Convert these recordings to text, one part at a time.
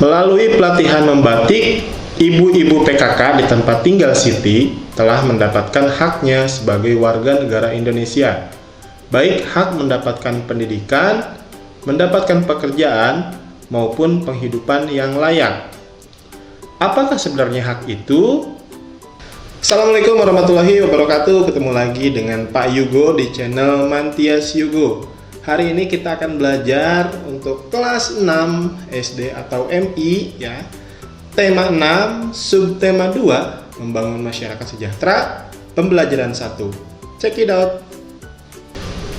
Melalui pelatihan membatik, ibu-ibu PKK di tempat tinggal Siti telah mendapatkan haknya sebagai warga negara Indonesia, baik hak mendapatkan pendidikan, mendapatkan pekerjaan, maupun penghidupan yang layak. Apakah sebenarnya hak itu? Assalamualaikum warahmatullahi wabarakatuh. Ketemu lagi dengan Pak Yugo di channel Mantias Yugo. Hari ini kita akan belajar untuk kelas 6 SD atau MI ya. Tema 6, subtema 2, membangun masyarakat sejahtera, pembelajaran 1. Check it out.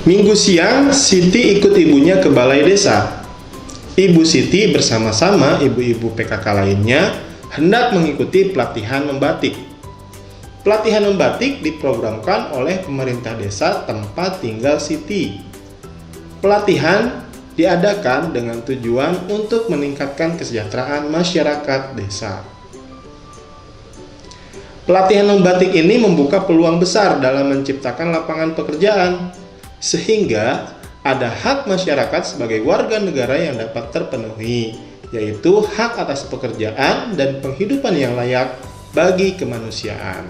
Minggu siang, Siti ikut ibunya ke balai desa. Ibu Siti bersama-sama ibu-ibu PKK lainnya hendak mengikuti pelatihan membatik. Pelatihan membatik diprogramkan oleh pemerintah desa tempat tinggal Siti. Pelatihan diadakan dengan tujuan untuk meningkatkan kesejahteraan masyarakat desa. Pelatihan membatik ini membuka peluang besar dalam menciptakan lapangan pekerjaan, sehingga ada hak masyarakat sebagai warga negara yang dapat terpenuhi, yaitu hak atas pekerjaan dan penghidupan yang layak bagi kemanusiaan.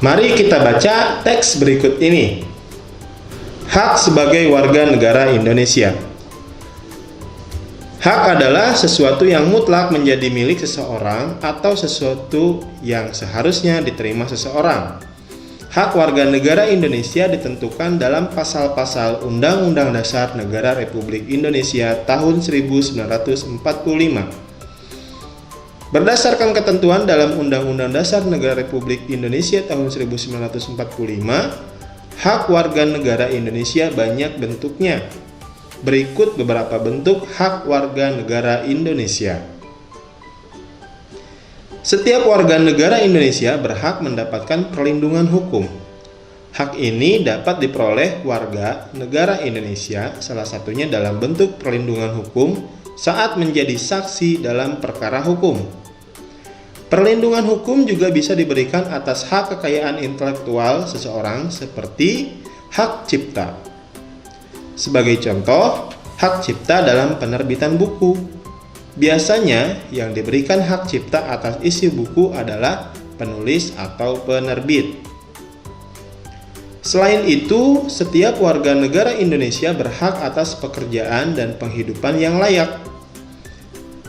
Mari kita baca teks berikut ini. Hak sebagai warga negara Indonesia. Hak adalah sesuatu yang mutlak menjadi milik seseorang atau sesuatu yang seharusnya diterima seseorang. Hak warga negara Indonesia ditentukan dalam pasal-pasal Undang-Undang Dasar Negara Republik Indonesia tahun 1945. Berdasarkan ketentuan dalam Undang-Undang Dasar Negara Republik Indonesia tahun 1945, hak warga negara Indonesia banyak bentuknya. Berikut beberapa bentuk hak warga negara Indonesia. Setiap warga negara Indonesia berhak mendapatkan perlindungan hukum. Hak ini dapat diperoleh warga negara Indonesia salah satunya dalam bentuk perlindungan hukum saat menjadi saksi dalam perkara hukum. Perlindungan hukum juga bisa diberikan atas hak kekayaan intelektual seseorang seperti hak cipta. Sebagai contoh, hak cipta dalam penerbitan buku. Biasanya yang diberikan hak cipta atas isi buku adalah penulis atau penerbit. Selain itu, setiap warga negara Indonesia berhak atas pekerjaan dan penghidupan yang layak.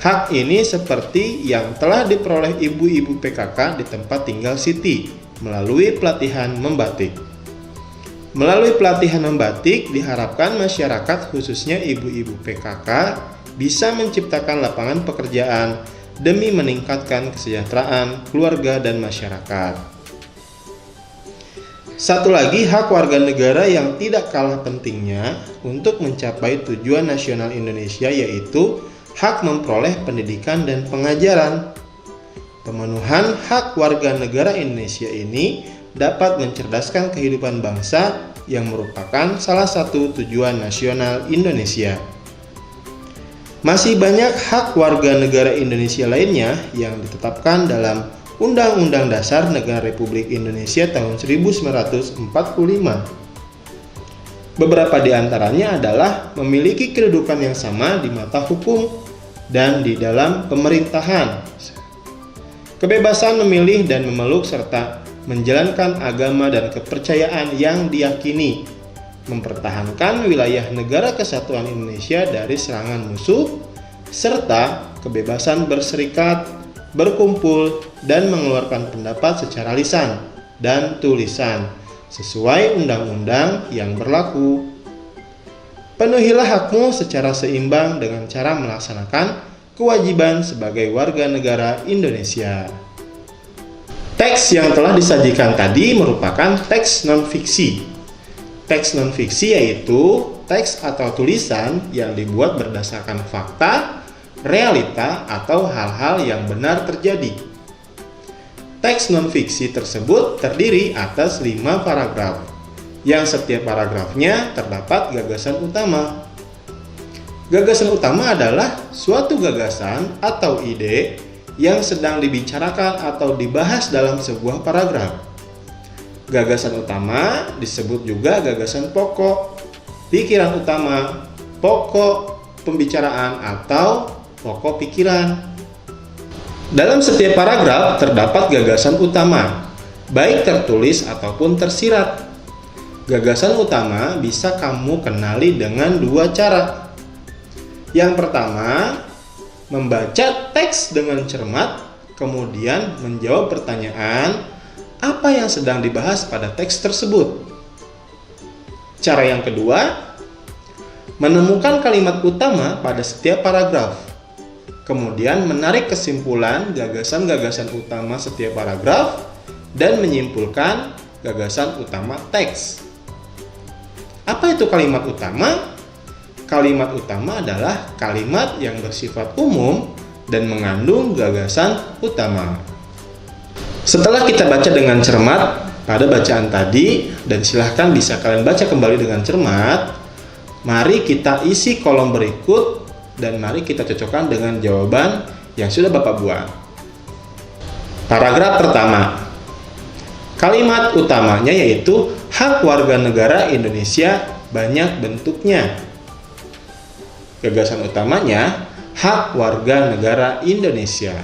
Hak ini seperti yang telah diperoleh ibu-ibu PKK di tempat tinggal Siti melalui pelatihan membatik. Melalui pelatihan membatik diharapkan masyarakat khususnya ibu-ibu PKK bisa menciptakan lapangan pekerjaan demi meningkatkan kesejahteraan keluarga dan masyarakat. Satu lagi hak warga negara yang tidak kalah pentingnya untuk mencapai tujuan nasional Indonesia yaitu hak memperoleh pendidikan dan pengajaran. Pemenuhan hak warga negara Indonesia ini dapat mencerdaskan kehidupan bangsa yang merupakan salah satu tujuan nasional Indonesia. Masih banyak hak warga negara Indonesia lainnya yang ditetapkan dalam Undang-Undang Dasar Negara Republik Indonesia tahun 1945. Beberapa di antaranya adalah memiliki kedudukan yang sama di mata hukum dan di dalam pemerintahan, kebebasan memilih dan memeluk serta menjalankan agama dan kepercayaan yang diyakini, mempertahankan wilayah negara kesatuan Indonesia dari serangan musuh, serta kebebasan berserikat, berkumpul, dan mengeluarkan pendapat secara lisan dan tulisan sesuai undang-undang yang berlaku. Penuhilah hakmu secara seimbang dengan cara melaksanakan kewajiban sebagai warga negara Indonesia. Teks yang telah disajikan tadi merupakan teks non-fiksi. Teks non-fiksi yaitu teks atau tulisan yang dibuat berdasarkan fakta, realita, atau hal-hal yang benar terjadi. Teks non-fiksi tersebut terdiri atas 5 paragraf, yang setiap paragrafnya terdapat gagasan utama. Gagasan utama adalah suatu gagasan atau ide yang sedang dibicarakan atau dibahas dalam sebuah paragraf. Gagasan utama disebut juga gagasan pokok, pikiran utama, pokok pembicaraan atau pokok pikiran. Dalam setiap paragraf terdapat gagasan utama, baik tertulis ataupun tersirat. Gagasan utama bisa kamu kenali dengan dua cara. Yang pertama, membaca teks dengan cermat, kemudian menjawab pertanyaan apa yang sedang dibahas pada teks tersebut. Cara yang kedua, menemukan kalimat utama pada setiap paragraf, kemudian menarik kesimpulan gagasan-gagasan utama setiap paragraf dan menyimpulkan gagasan utama teks. Apa itu kalimat utama? Kalimat utama adalah kalimat yang bersifat umum dan mengandung gagasan utama. Setelah kita baca dengan cermat pada bacaan tadi, dan silahkan bisa kalian baca kembali dengan cermat, mari kita isi kolom berikut dan mari kita cocokkan dengan jawaban yang sudah Bapak buat. Paragraf pertama, kalimat utamanya yaitu hak warga negara Indonesia banyak bentuknya. Gagasan utamanya hak warga negara Indonesia.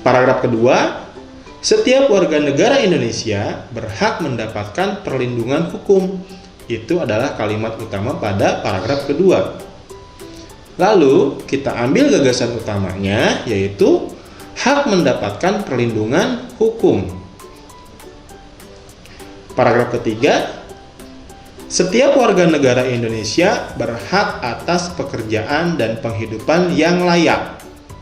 Paragraf kedua, setiap warga negara Indonesia berhak mendapatkan perlindungan hukum. Itu adalah kalimat utama pada paragraf kedua. Lalu kita ambil gagasan utamanya yaitu hak mendapatkan perlindungan hukum. Paragraf ketiga, setiap warga negara Indonesia berhak atas pekerjaan dan penghidupan yang layak.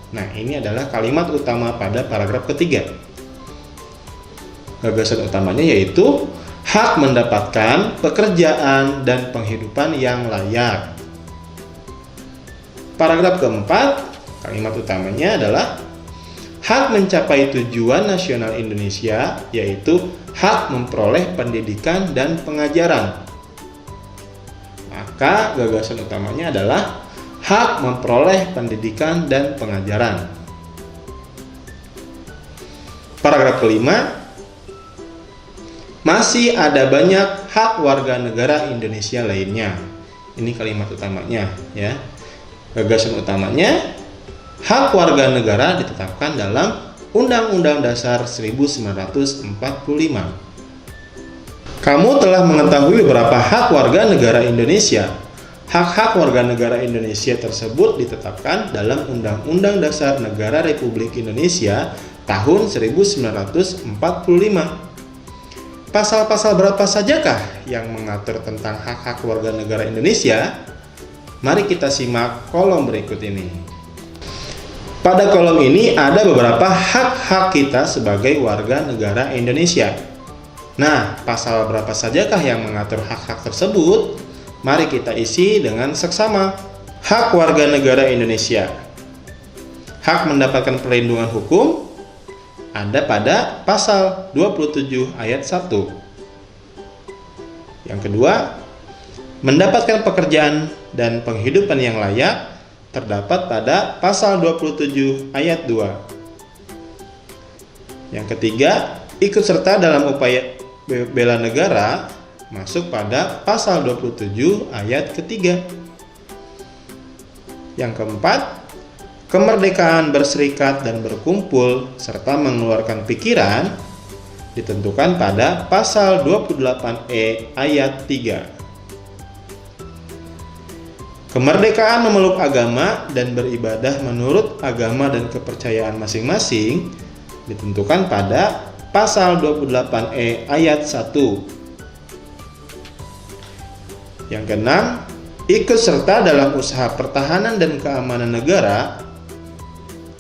Nah, ini adalah kalimat utama pada paragraf ketiga. Gagasan utamanya yaitu hak mendapatkan pekerjaan dan penghidupan yang layak. Paragraf keempat, kalimat utamanya adalah hak mencapai tujuan nasional Indonesia, yaitu hak memperoleh pendidikan dan pengajaran. Maka gagasan utamanya adalah hak memperoleh pendidikan dan pengajaran. Paragraf kelima, masih ada banyak hak warga negara Indonesia lainnya. Ini kalimat utamanya ya. Gagasan utamanya, hak warga negara ditetapkan dalam Undang-Undang Dasar 1945. Kamu telah mengetahui beberapa hak warga negara Indonesia. Hak-hak warga negara Indonesia tersebut ditetapkan dalam Undang-Undang Dasar Negara Republik Indonesia tahun 1945. Pasal-pasal berapa sajakah yang mengatur tentang hak-hak warga negara Indonesia? Mari kita simak kolom berikut ini. Pada kolom ini ada beberapa hak-hak kita sebagai warga negara Indonesia. Nah, pasal berapa sajakah yang mengatur hak-hak tersebut? Mari kita isi dengan seksama. Hak warga negara Indonesia. Hak mendapatkan perlindungan hukum ada pada pasal 27 ayat 1. Yang kedua, mendapatkan pekerjaan dan penghidupan yang layak terdapat pada pasal 27 ayat 2. Yang ketiga, ikut serta dalam upaya bela negara masuk pada pasal 27 ayat ketiga. Yang keempat, kemerdekaan berserikat dan berkumpul serta mengeluarkan pikiran ditentukan pada pasal 28E ayat 3. Kemerdekaan memeluk agama dan beribadah menurut agama dan kepercayaan masing-masing ditentukan pada pasal 28E ayat 1. Yang keenam, ikut serta dalam usaha pertahanan dan keamanan negara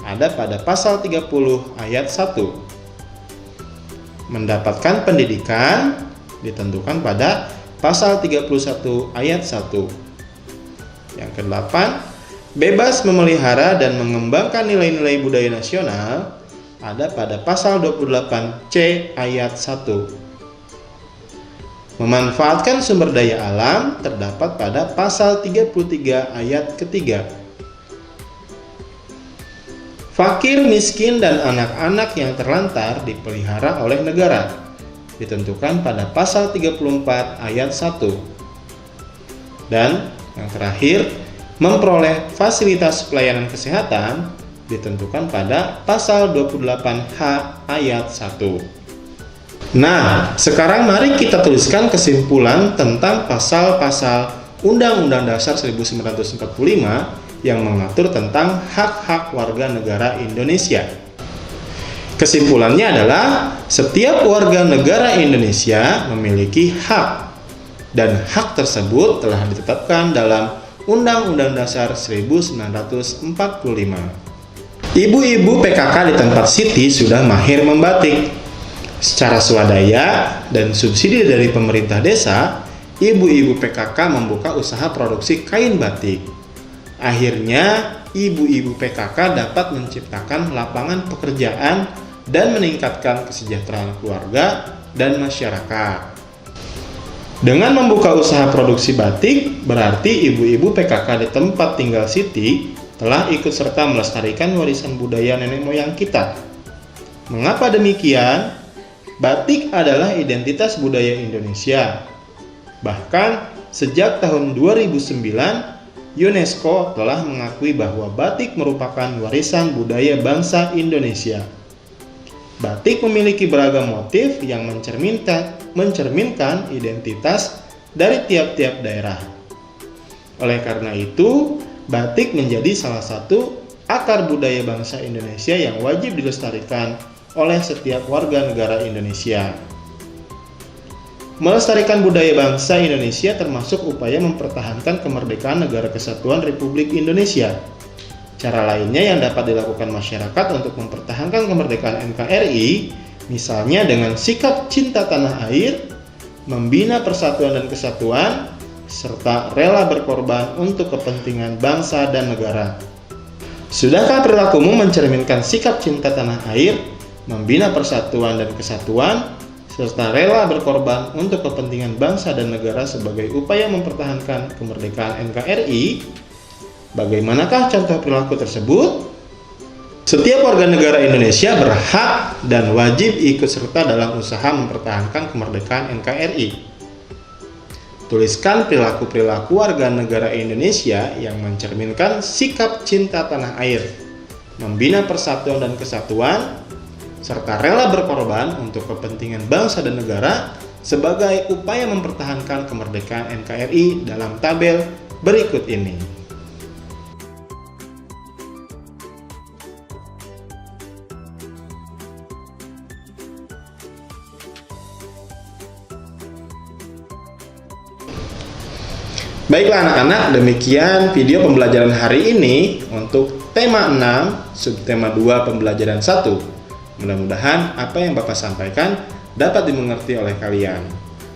ada pada pasal 30 ayat 1. Mendapatkan pendidikan ditentukan pada pasal 31 ayat 1. Yang kedelapan, bebas memelihara dan mengembangkan nilai-nilai budaya nasional ada pada pasal 28C ayat 1. Memanfaatkan sumber daya alam terdapat pada pasal 33 ayat ketiga. Fakir, miskin, dan anak-anak yang terlantar dipelihara oleh negara ditentukan pada pasal 34 ayat 1. Dan yang terakhir, memperoleh fasilitas pelayanan kesehatan ditentukan pada pasal 28H ayat 1. Nah, sekarang mari kita tuliskan kesimpulan tentang pasal-pasal Undang-Undang Dasar 1945 yang mengatur tentang hak-hak warga negara Indonesia. Kesimpulannya adalah setiap warga negara Indonesia memiliki hak, dan hak tersebut telah ditetapkan dalam Undang-Undang Dasar 1945. Ibu-ibu PKK di tempat Siti sudah mahir membatik. Secara swadaya dan subsidi dari pemerintah desa, ibu-ibu PKK membuka usaha produksi kain batik. Akhirnya, ibu-ibu PKK dapat menciptakan lapangan pekerjaan dan meningkatkan kesejahteraan keluarga dan masyarakat. Dengan membuka usaha produksi batik, berarti ibu-ibu PKK di tempat tinggal Siti telah ikut serta melestarikan warisan budaya nenek moyang kita. Mengapa demikian? Batik adalah identitas budaya Indonesia. Bahkan sejak tahun 2009, UNESCO telah mengakui bahwa batik merupakan warisan budaya bangsa Indonesia. Batik memiliki beragam motif yang mencerminkan identitas dari tiap-tiap daerah. Oleh karena itu, batik menjadi salah satu akar budaya bangsa Indonesia yang wajib dilestarikan oleh setiap warga negara Indonesia. Melestarikan budaya bangsa Indonesia termasuk upaya mempertahankan kemerdekaan Negara Kesatuan Republik Indonesia. Cara lainnya yang dapat dilakukan masyarakat untuk mempertahankan kemerdekaan NKRI, misalnya dengan sikap cinta tanah air, membina persatuan dan kesatuan, serta rela berkorban untuk kepentingan bangsa dan negara. Sudahkah perilakumu mencerminkan sikap cinta tanah air, membina persatuan dan kesatuan, serta rela berkorban untuk kepentingan bangsa dan negara sebagai upaya mempertahankan kemerdekaan NKRI? Bagaimanakah contoh perilaku tersebut? Setiap warga negara Indonesia berhak dan wajib ikut serta dalam usaha mempertahankan kemerdekaan NKRI. Tuliskan perilaku-perilaku warga negara Indonesia yang mencerminkan sikap cinta tanah air, membina persatuan dan kesatuan, serta rela berkorban untuk kepentingan bangsa dan negara sebagai upaya mempertahankan kemerdekaan NKRI dalam tabel berikut ini. Baiklah anak-anak, demikian video pembelajaran hari ini untuk tema 6, subtema 2 pembelajaran 1. Mudah-mudahan apa yang Bapak sampaikan dapat dimengerti oleh kalian.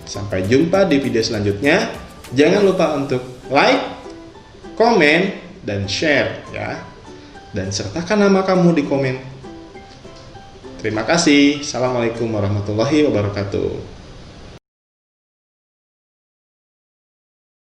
Sampai jumpa di video selanjutnya. Jangan lupa untuk like, komen, dan share ya. Dan sertakan nama kamu di komen. Terima kasih. Assalamualaikum warahmatullahi wabarakatuh.